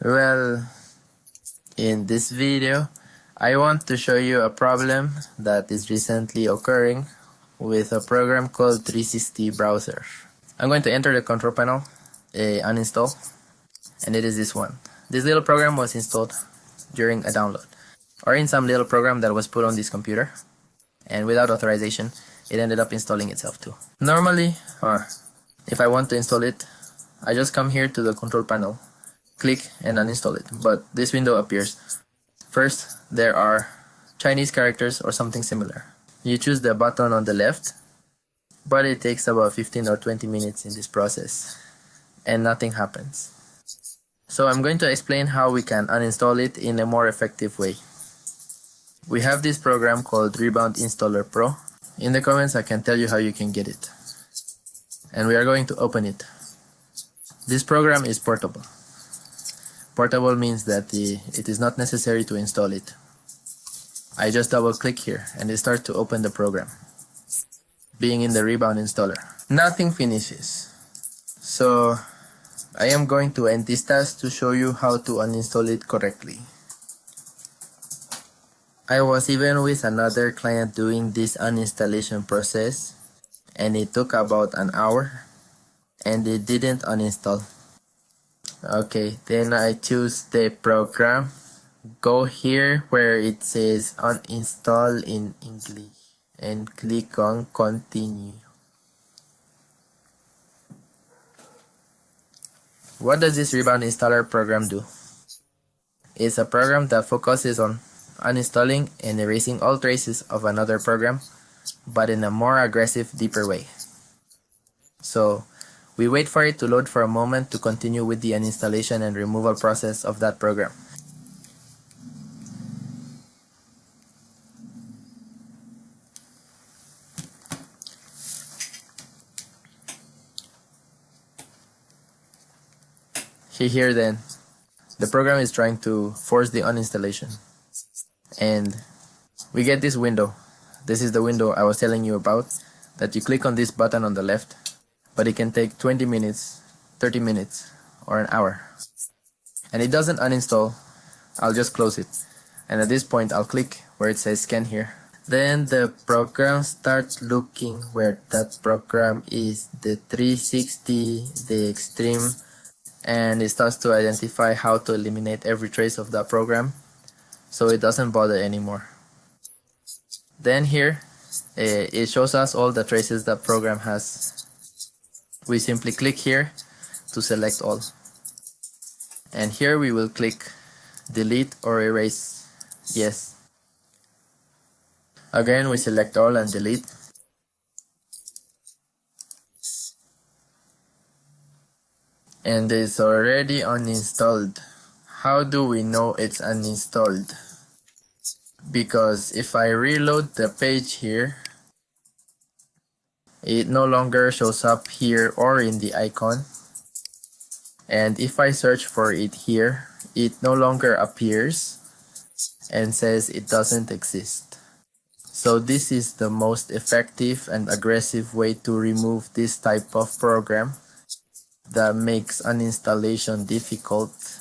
Well, in this video, I want to show you a problem that is recently occurring with a program called 360 Browser. I'm going to enter the control panel, uninstall, and it is this one. This little program was installed during a download, or in some little program that was put on this computer, and without authorization, it ended up installing itself too. Normally, if I want to install it, I just come here to the control panel, click and uninstall it, but this window appears. First, there are Chinese characters or something similar. You choose the button on the left, but it takes about 15 or 20 minutes in this process, and nothing happens. So I'm going to explain how we can uninstall it in a more effective way. We have this program called Revo Uninstaller Pro. In the comments I can tell you how you can get it. And we are going to open it. This program is portable. Portable means that it is not necessary to install it. I just double click here and it starts to open the program, being in the Revo Uninstaller. Nothing finishes. So I am going to end this task to show you how to uninstall it correctly. I was even with another client doing this uninstallation process, and it took about an hour and it didn't uninstall. Okay, then I choose the program, go here where it says uninstall in English and click on continue. What does this Revo Uninstaller program do? It's a program that focuses on uninstalling and erasing all traces of another program, but in a more aggressive, deeper way. So we wait for it to load for a moment to continue with the uninstallation and removal process of that program. Here then, the program is trying to force the uninstallation. And we get this window. This is the window I was telling you about, that you click on this button on the left, but it can take 20 minutes, 30 minutes, or an hour. And it doesn't uninstall. I'll just close it. And at this point, I'll click where it says scan here. Then the program starts looking where that program is, the 360, the extreme, and it starts to identify how to eliminate every trace of that program, so it doesn't bother anymore. Then here, it shows us all the traces that program has. We simply click here to select all. And here we will click delete or erase yes. Again, we select all and delete. And it's already uninstalled. How do we know it's uninstalled? Because if I reload the page here, it no longer shows up here or in the icon. And if I search for it here, it no longer appears and says it doesn't exist. So this is the most effective and aggressive way to remove this type of program that makes uninstallation difficult